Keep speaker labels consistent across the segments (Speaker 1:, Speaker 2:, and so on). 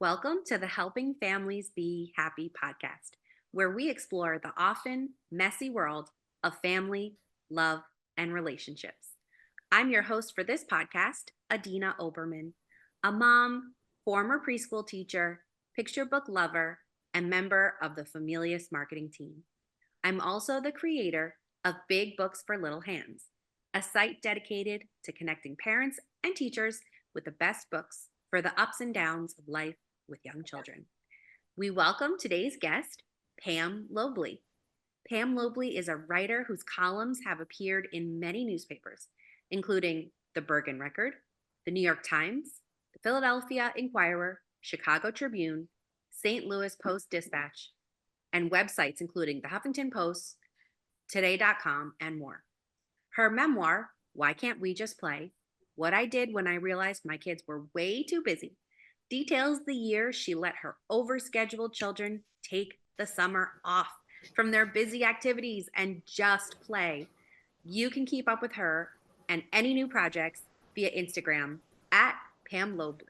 Speaker 1: Welcome to the Helping Families Be Happy podcast, where we explore the often messy world of family, love, and relationships. I'm your host for this podcast, Adina Oberman, a mom, former preschool teacher, picture book lover, and member of the Familius marketing team. I'm also the creator of Big Books for Little Hands, a site dedicated to connecting parents and teachers with the best books for the ups and downs of life with young children. We welcome today's guest, Pam Lobley. Pam Lobley is a writer whose columns have appeared in many newspapers, including the Bergen Record, the New York Times, the Philadelphia Inquirer, Chicago Tribune, St. Louis Post Dispatch, and websites including the Huffington Post, Today.com, and more. Her memoir, Why Can't We Just Play? What I Did When I Realized My Kids Were Way Too Busy, details the year she let her overscheduled children take the summer off from their busy activities and just play. You can keep up with her and any new projects via Instagram at Pam Lobley.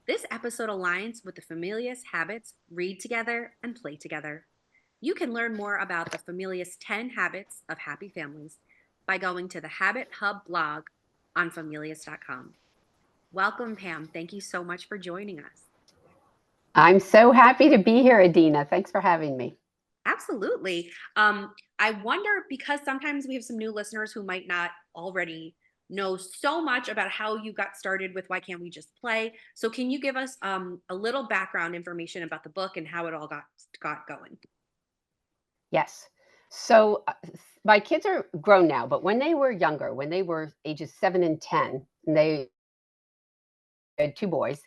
Speaker 1: This episode aligns with the Familius habits read together and play together. You can learn more about the Familius 10 Habits of Happy Families by going to the Habit Hub blog on familius.com. Welcome, Pam. Thank you so much for joining us.
Speaker 2: I'm so happy to be here, Adina. Thanks for having me.
Speaker 1: Absolutely. I wonder, because sometimes we have some new listeners who might not already know so much about how you got started with Why Can't We Just Play? So can you give us a little background information about the book and how it all got going?
Speaker 2: Yes. So my kids are grown now, but when they were younger, when they were ages 7 and 10, and they had two boys,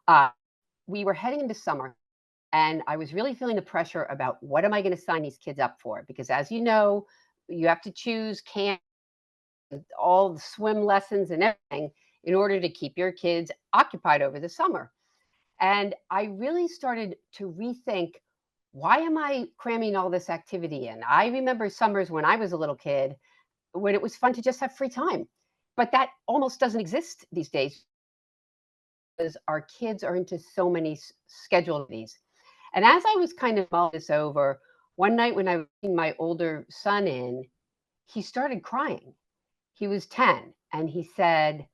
Speaker 2: uh, we were heading into summer, and I was really feeling the pressure about what am I going to sign these kids up for? Because as you know, you have to choose camp, all the swim lessons and everything in order to keep your kids occupied over the summer. And I really started to rethink, why am I cramming all this activity in? I remember summers when I was a little kid when it was fun to just have free time. But that almost doesn't exist these days because our kids are into so many scheduled activities. And as I was kind of mulling this over, one night when I was bringing my older son in, he started crying. He was 10, and he said,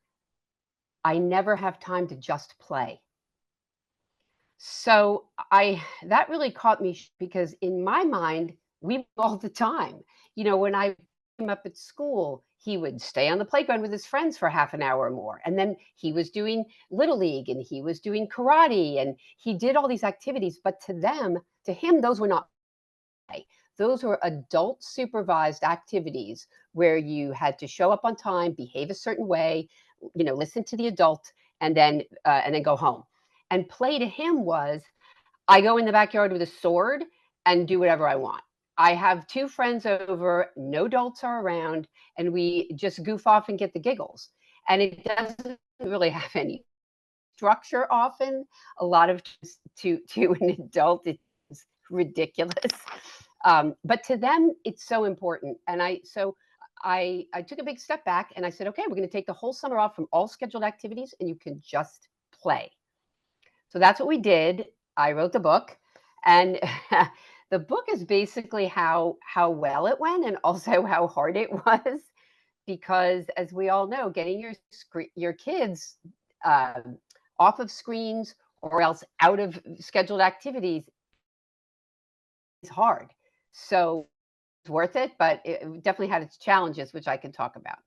Speaker 2: I never have time to just play. So that really caught me because in my mind, we all the time. When I came up at school, he would stay on the playground with his friends for half an hour or more. And then he was doing Little League and he was doing karate and he did all these activities. But to him, those were not play. Those were adult supervised activities where you had to show up on time, behave a certain way, listen to the adult, and then go home. And play to him was, I go in the backyard with a sword and do whatever I want. I have two friends over, no adults are around, and we just goof off and get the giggles. And it doesn't really have any structure often. A lot of times to an adult, it's ridiculous. But to them, it's so important. And I took a big step back and I said, okay, we're going to take the whole summer off from all scheduled activities and you can just play. So that's what we did. I wrote the book, and the book is basically how well it went and also how hard it was, because as we all know, getting your kids off of screens or else out of scheduled activities is hard. So it's worth it, but it definitely had its challenges, which I can talk about.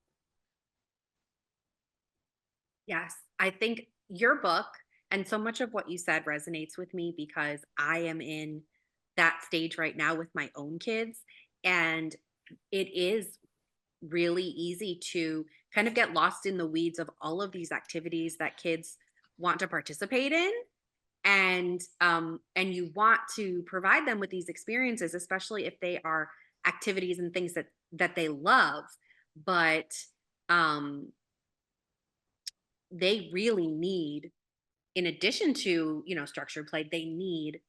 Speaker 1: Yes, I think your book and so much of what you said resonates with me because I am in that stage right now with my own kids. And it is really easy to kind of get lost in the weeds of all of these activities that kids want to participate in. And you want to provide them with these experiences, especially if they are activities and things that they love. But um they really need, in addition to, structured play, they need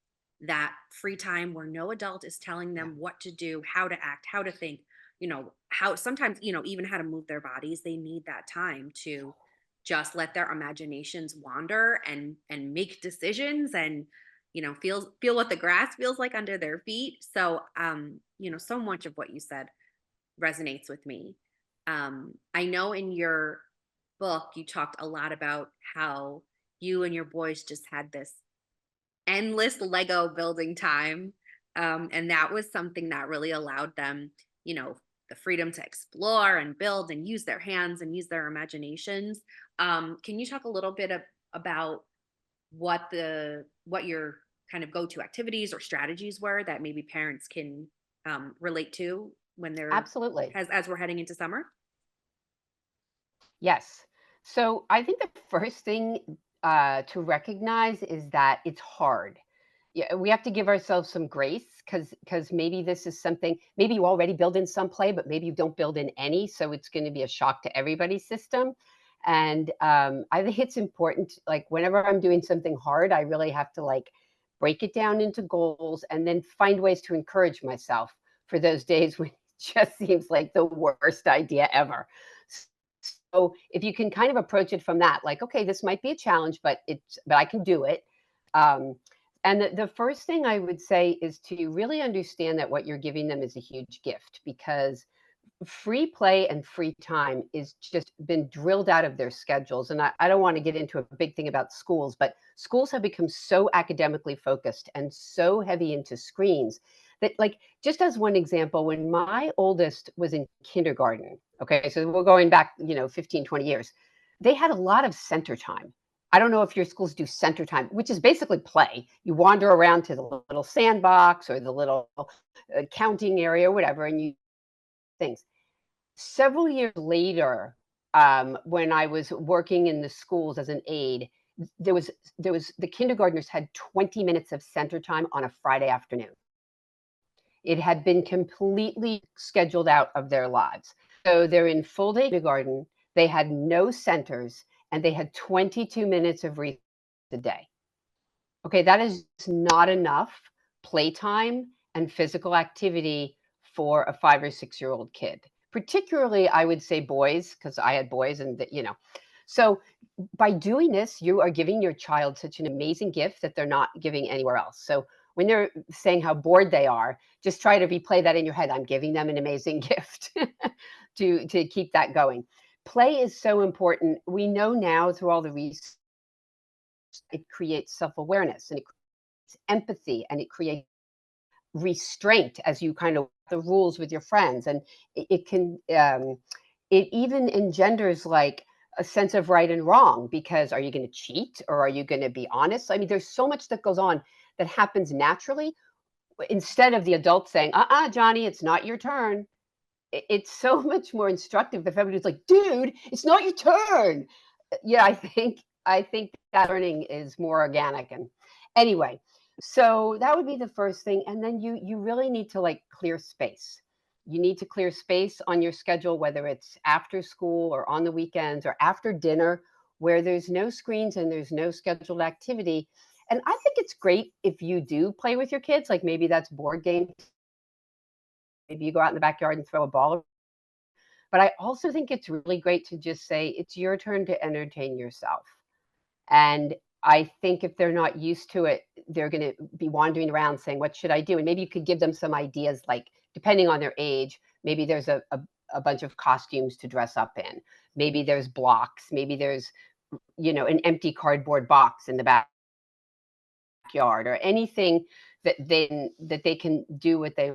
Speaker 1: that free time where no adult is telling
Speaker 2: Yeah.
Speaker 1: them what to do, how to act, how to think, how sometimes, even how to move their bodies. They need that time to just let their imaginations wander and make decisions and feel what the grass feels like under their feet. So so much of what you said resonates with me. I know in your book you talked a lot about how you and your boys just had this endless Lego building time. And that was something that really allowed them, the freedom to explore and build and use their hands and use their imaginations. Can you talk a little bit about what your kind of go-to activities or strategies were that maybe parents can relate to when they're
Speaker 2: Absolutely.
Speaker 1: as we're heading into summer?
Speaker 2: Yes. So I think the first thing to recognize is that it's hard. Yeah, we have to give ourselves some grace because maybe this is something, maybe you already build in some play, but maybe you don't build in any, so it's going to be a shock to everybody's system. And I think it's important, like whenever I'm doing something hard, I really have to like break it down into goals and then find ways to encourage myself for those days when it just seems like the worst idea ever. So if you can kind of approach it from that, like, okay, this might be a challenge, but I can do it. Um, and the first thing I would say is to really understand that what you're giving them is a huge gift, because free play and free time is just been drilled out of their schedules. And I don't want to get into a big thing about schools, but schools have become so academically focused and so heavy into screens that, like, just as one example, when my oldest was in kindergarten, okay, so we're going back, 15, 20 years, they had a lot of center time. I don't know if your schools do center time, which is basically play. You wander around to the little sandbox or the little counting area or whatever, and you things. Several years later, when I was working in the schools as an aide, there was the kindergartners had 20 minutes of center time on a Friday afternoon. It had been completely scheduled out of their lives. So they're in full day kindergarten, they had no centers, and they had 22 minutes of recess a day. Okay, that is not enough playtime and physical activity for a 5 or 6-year-old kid. Particularly, I would say boys, because I had boys So by doing this, you are giving your child such an amazing gift that they're not giving anywhere else. So when they're saying how bored they are, just try to replay that in your head. I'm giving them an amazing gift to keep that going. Play is so important. We know now through all the research, it creates self-awareness and it creates empathy and it creates restraint as you kind of the rules with your friends, and it can it even engenders like a sense of right and wrong, because are you going to cheat or are you going to be honest? I mean, there's so much that goes on that happens naturally instead of the adult saying, Johnny, it's not your turn. It's so much more instructive if everybody's like, dude, it's not your turn. Yeah, I think that learning is more organic. And anyway, so that would be the first thing. And then you really need to like clear space. You need to clear space on your schedule, whether it's after school or on the weekends or after dinner, where there's no screens and there's no scheduled activity. And I think it's great if you do play with your kids, like maybe that's board games. Maybe you go out in the backyard and throw a ball. But I also think it's really great to just say, it's your turn to entertain yourself. And I think if they're not used to it, they're going to be wandering around saying, what should I do? And maybe you could give them some ideas, like depending on their age, maybe there's a bunch of costumes to dress up in. Maybe there's blocks. Maybe there's, an empty cardboard box in the backyard or anything that they can do what they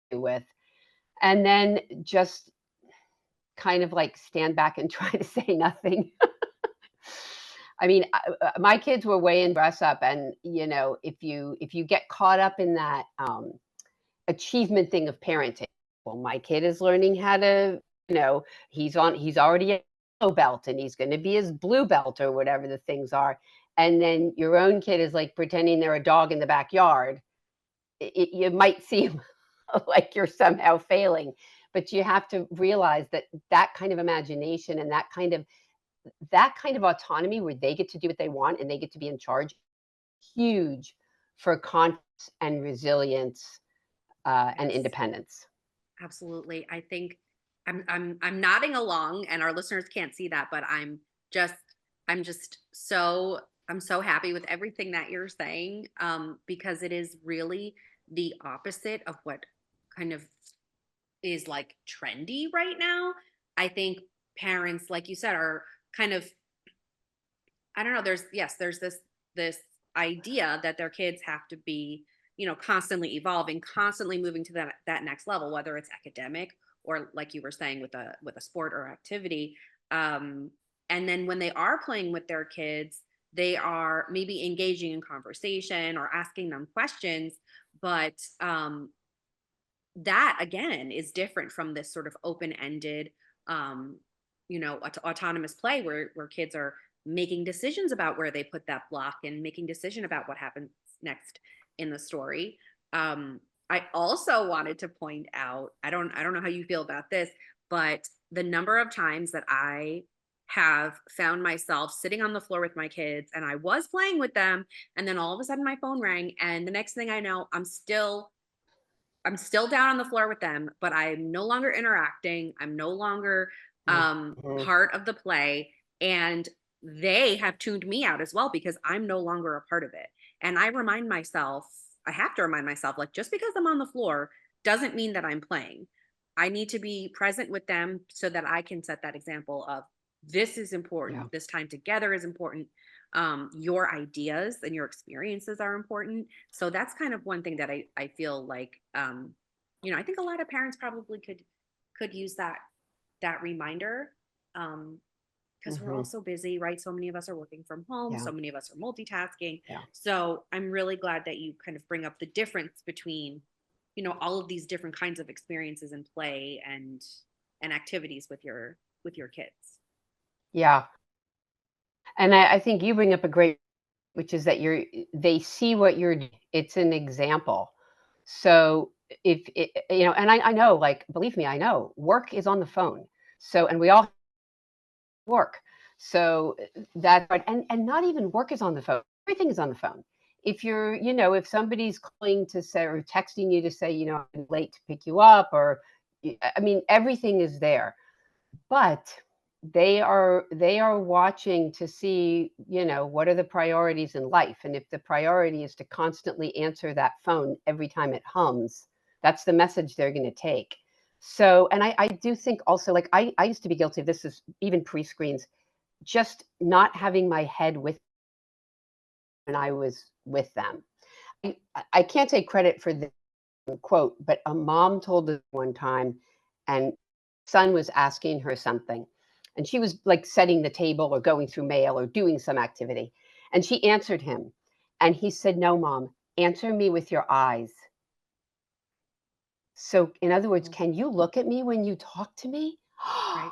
Speaker 2: do with. And then just kind of like stand back and try to say nothing. I mean, my kids were way in dress up, and if you get caught up in that achievement thing of parenting, well, my kid is learning how to, he's already a yellow belt, and he's going to be his blue belt or whatever the things are, and then your own kid is like pretending they're a dog in the backyard. You might seem like you're somehow failing, but you have to realize that that kind of imagination and that kind of autonomy where they get to do what they want and they get to be in charge, huge for confidence and resilience and
Speaker 1: Yes.
Speaker 2: independence.
Speaker 1: Absolutely. I think I'm nodding along, and our listeners can't see that, but I'm just I'm so happy with everything that you're saying, because it is really the opposite of what kind of is like trendy right now. I think parents, like you said, are kind of, I don't know, there's this idea that their kids have to be, constantly evolving, constantly moving to that next level, whether it's academic or like you were saying with a sport or activity. Um, and then when they are playing with their kids, they are maybe engaging in conversation or asking them questions, but that again is different from this sort of open-ended, um autonomous play where kids are making decisions about where they put that block and making decision about what happens next in the story. I also wanted to point out, I don't know how you feel about this, but the number of times that I have found myself sitting on the floor with my kids and I was playing with them, and then all of a sudden my phone rang, and the next thing I know, I'm still down on the floor with them, but I'm no longer interacting. I'm no longer
Speaker 2: Mhm.
Speaker 1: part of the play. And they have tuned me out as well because I'm no longer a part of it. And I have to remind myself, like, just because I'm on the floor doesn't mean that I'm playing. I need to be present with them so that I can set that example of this is
Speaker 2: Yeah.
Speaker 1: important. This time together is important. Your ideas and your experiences are important. So that's kind of one thing that I feel like, I think a lot of parents probably could use that reminder, because we're all
Speaker 2: Mhm.
Speaker 1: so busy, right? So many of us are working from home,
Speaker 2: Yeah.
Speaker 1: so many of us are multitasking.
Speaker 2: Yeah.
Speaker 1: So I'm really glad that you kind of bring up the difference between, all of these different kinds of experiences and play and activities with your kids.
Speaker 2: Yeah. And I think you bring up a great, which is that they see what you're it's an example. So if it, and I know, like, believe me, I know work is on the phone. So, and we all work. So that, and not even work is on the phone. Everything is on the phone. If you're, if somebody's calling to say or texting you to say, I'm late to pick you up, or I mean, everything is there. But they are watching to see, what are the priorities in life. And if the priority is to constantly answer that phone every time it hums, that's the message they're going to take. So, and I do think also, like, I used to be guilty of this, is even pre-screens, just not having my head with when I was with them. I can't take credit for the quote, but a mom told us one time, and son was asking her something, and she was like setting the table or going through mail or doing some activity, and she answered him, and he said, "No, mom, answer me with your eyes." So, in other words,
Speaker 1: Mhm.
Speaker 2: can you look at me when you talk to me?
Speaker 1: Right.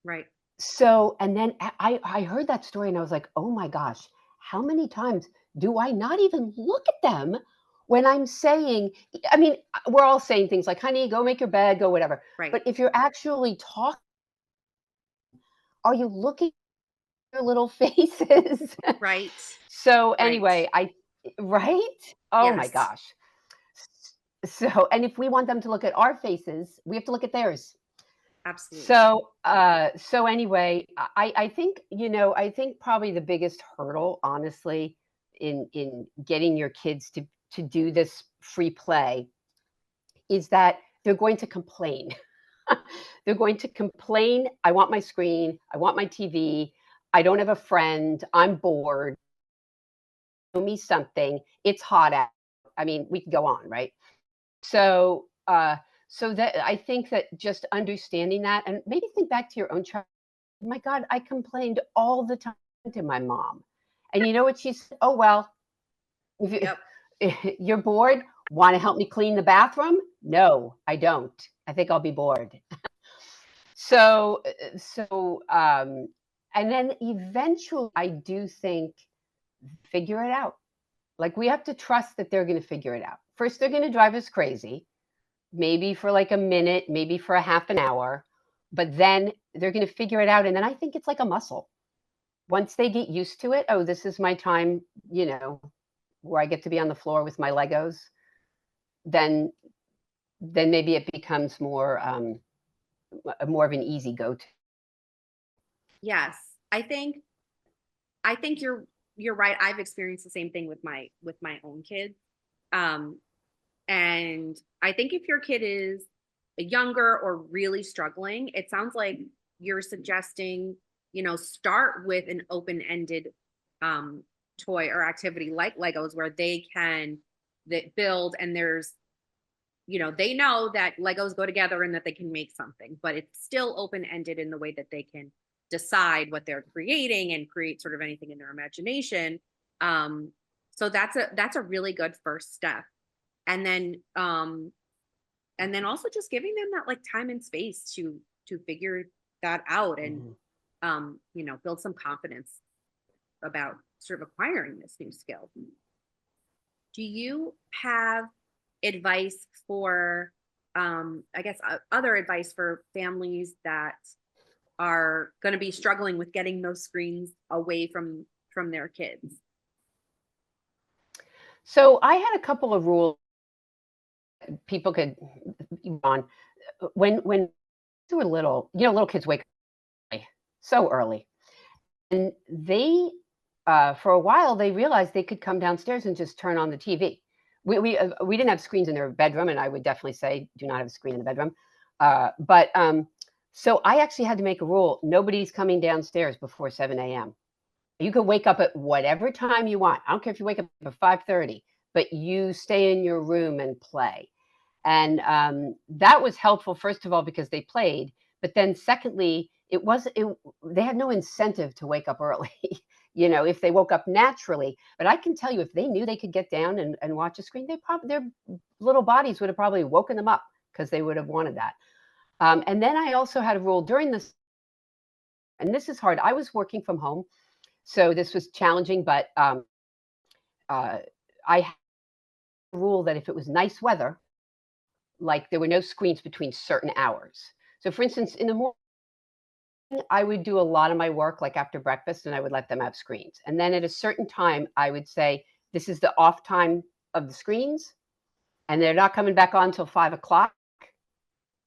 Speaker 1: Right.
Speaker 2: So, and then I heard that story and I was like, "Oh my gosh, how many times do I not even look at them when I'm saying?" I mean, we're all saying things like, "Honey, go make your bed, go whatever."
Speaker 1: Right.
Speaker 2: But if you're actually talking, are you looking at their little faces?
Speaker 1: Right.
Speaker 2: So
Speaker 1: Right.
Speaker 2: anyway, right? Oh my
Speaker 1: Yes.
Speaker 2: gosh. So, and if we want them to look at our faces, we have to look at theirs.
Speaker 1: Absolutely.
Speaker 2: So anyway, I think, I think probably the biggest hurdle, honestly, in getting your kids to do this free play is that they're going to complain. They're going to complain, "I want my screen, I want my TV, I don't have a friend, I'm bored, show me something, it's hot out." I mean, we can go on, right? So, so that I think that just understanding that, and maybe think back to your own child. My God, I complained all the time to my mom. And you know what she said? "Oh, well, if
Speaker 1: Yep.
Speaker 2: you're bored, want to help me clean the bathroom?" "No, I don't. I think I'll be bored." So, and then eventually, I do think, figure it out. Like, we have to trust that they're going to figure it out. First, they're going to drive us crazy, maybe for like a minute, maybe for a half an hour, but then they're going to figure it out. And then I think it's like a muscle. Once they get used to it, "Oh, this is my time, where I get to be on the floor with my Legos," then maybe it becomes more of an easy go-to.
Speaker 1: Yes. I think I think you're right. I've experienced the same thing with my own kids. Um, and I think if your kid is younger or really struggling, it sounds like you're suggesting, start with an open-ended um toy or activity like Legos where they can that build, and there's, they know that Legos go together and that they can make something, but it's still open-ended in the way that they can decide what they're creating and create sort of anything in their imagination. Um, so that's a really good first step. And then also just giving them that like time and space to figure that out, and
Speaker 2: Mhm.
Speaker 1: build some confidence about sort of acquiring this new skill. Do you have advice for, I guess, other advice for families that are going to be struggling with getting those screens away from their kids?
Speaker 2: So I had a couple of rules people could on when they were little. Little kids wake up early, so early, and they for a while they realized they could come downstairs and just turn on the TV. We didn't have screens in their bedroom, and I would definitely say do not have a screen in the bedroom. But so I actually had to make a rule: nobody's coming downstairs before 7 a.m. You can wake up at whatever time you want. I don't care if you wake up at 5:30, but you stay in your room and play. And that was helpful, first of all, because they played. But then, secondly, they had no incentive to wake up early. If they woke up naturally. But I can tell you, if they knew they could get down and watch a screen, their little bodies would have probably woken them up because they would have wanted that. And then I also had a rule during this, and this is hard. I was working from home, so this was challenging, but uh, I had a rule that if it was nice weather, like there were no screens between certain hours. So, for instance, in the morning, I would do a lot of my work like after breakfast, and I would let them have screens. And then at a certain time, I would say, this is the off time of the screens, and they're not coming back on until 5 o'clock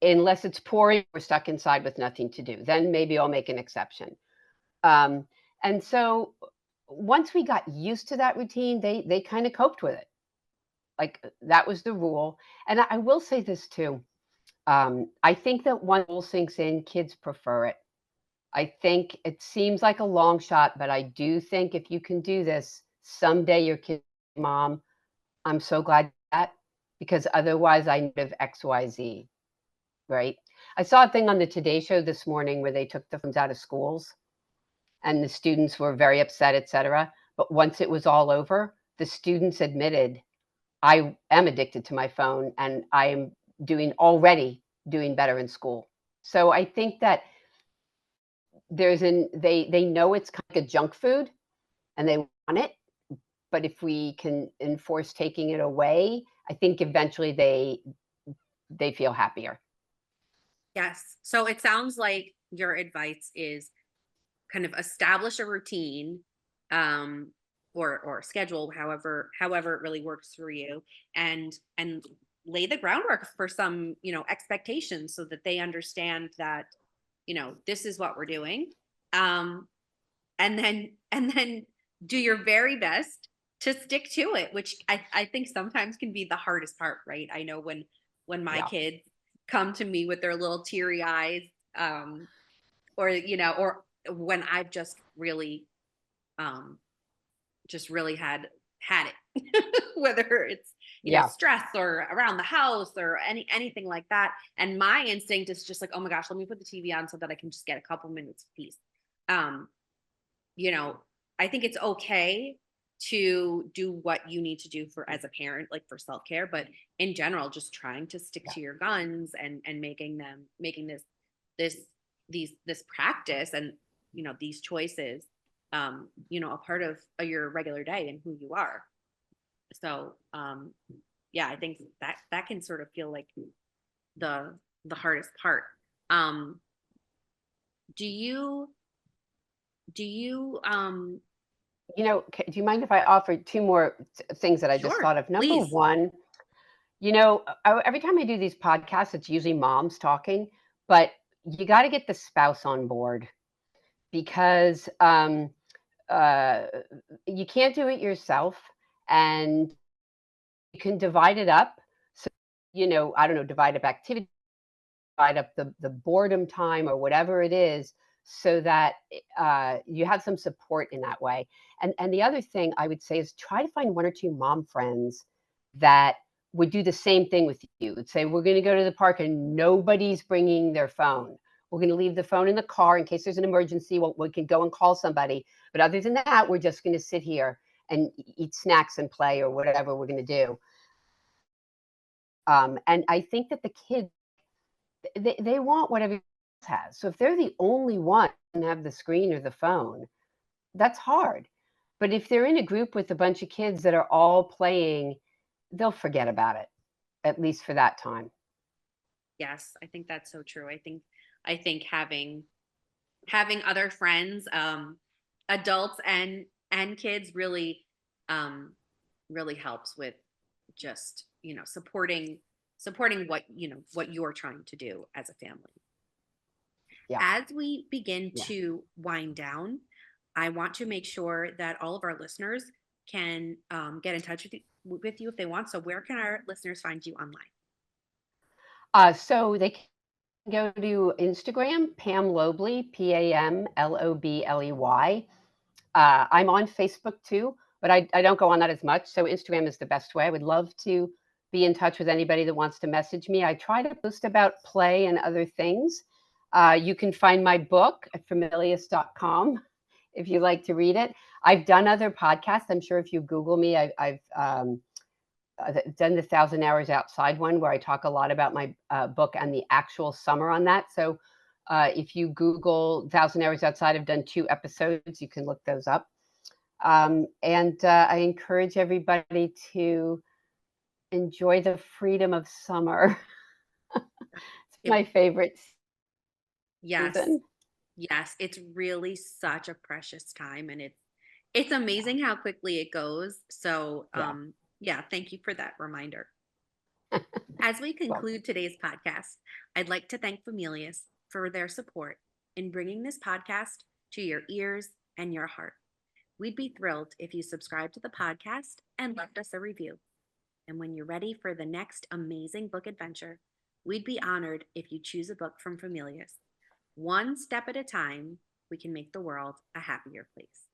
Speaker 2: unless it's pouring. We're stuck inside with nothing to do. Then maybe I'll make an exception. Um, and so once we got used to that routine, they kind of coped with it. Like that was the rule. And I will say this too. I think that one rule sinks in, kids prefer it. I think it seems like a long shot, but I do think if you can do this, someday your kid, mom, I'm so glad that because otherwise I would have XYZ, right? I saw a thing on the Today Show this morning where they took the phones out of schools and the students were very upset, et cetera. But once it was all over, the students admitted, I am addicted to my phone and I am doing better in school. So I think that they know it's kind of like a junk food and they want it, but if we can enforce taking it away, I think eventually they feel happier.
Speaker 1: Yes. So it sounds like your advice is kind of establish a routine, um or schedule, however it really works for you, and lay the groundwork for some, expectations so that they understand that, this is what we're doing. um and then do your very best to stick to it, which I think sometimes can be the hardest part, right? I know when my
Speaker 2: Yeah.
Speaker 1: kids come to me with their little teary eyes, um or when I've um just really had it, whether it's,
Speaker 2: Yeah.
Speaker 1: stress or around the house or anything like that. And my instinct is just like, oh my gosh, let me put the TV on so that I can just get a couple minutes of peace. Um, you know, I think it's okay to do what you need to do for as a parent, like for self-care, but in general, just trying to stick
Speaker 2: Yeah.
Speaker 1: to your guns and making this this practice and, these choices, a part of your regular day and who you are. So yeah, I think that can sort of feel like the hardest part. Um, do you do you
Speaker 2: Do you mind if I offer two more things that I just
Speaker 1: Sure,
Speaker 2: thought of? Number
Speaker 1: please.
Speaker 2: one, every time I do these podcasts, it's usually moms talking, but you got to get the spouse on board because uh, you can't do it yourself, and you can divide it up. So, I don't know, divide up activity, divide up the boredom time or whatever it is, so that you have some support in that way. And the other thing I would say is try to find one or two mom friends that would do the same thing with you. Would say, we're going to go to the park and nobody's bringing their phone. We're going to leave the phone in the car in case there's an emergency. We can go and call somebody. But other than that, we're just going to sit here and eat snacks and play or whatever we're going to do. And I think that the kids, they want whatever else has. So if they're the only one who have the screen or the phone, that's hard. But if they're in a group with a bunch of kids that are all playing, they'll forget about it, at least for that time.
Speaker 1: Yes, I think that's so true. I think having other friends, adults and kids um really helps with just, supporting what you're trying to do as a family.
Speaker 2: Yeah,
Speaker 1: As we begin
Speaker 2: yeah.
Speaker 1: to wind down, I want to make sure that all of our listeners can get in touch with you if they want. So where can our listeners find you online?
Speaker 2: So they can go to Instagram, Pam Lobley, Pamlobley. I'm on Facebook too, but I don't go on that as much. So Instagram is the best way. I would love to be in touch with anybody that wants to message me. I try to post about play and other things. You can find my book at familius.com if you like to read it. I've done other podcasts. I'm sure if you Google me, I've done the 1,000 Hours Outside one where I talk a lot about my book and the actual summer on that. So if you Google 1,000 Hours Outside, I've done 2 episodes. You can look those up. And I encourage everybody to enjoy the freedom of summer. It's
Speaker 1: Yep.
Speaker 2: my favorite
Speaker 1: Yes.
Speaker 2: season.
Speaker 1: Yes, it's really such a precious time, and it's amazing how quickly it goes. So,
Speaker 2: Yeah.
Speaker 1: yeah, thank you for that reminder. As we
Speaker 2: Well,
Speaker 1: conclude today's podcast, I'd like to thank Familius for their support in bringing this podcast to your ears and your heart. We'd be thrilled if you subscribe to the podcast and left us a review. And when you're ready for the next amazing book adventure, we'd be honored if you choose a book from Familius. One step at a time, we can make the world a happier place.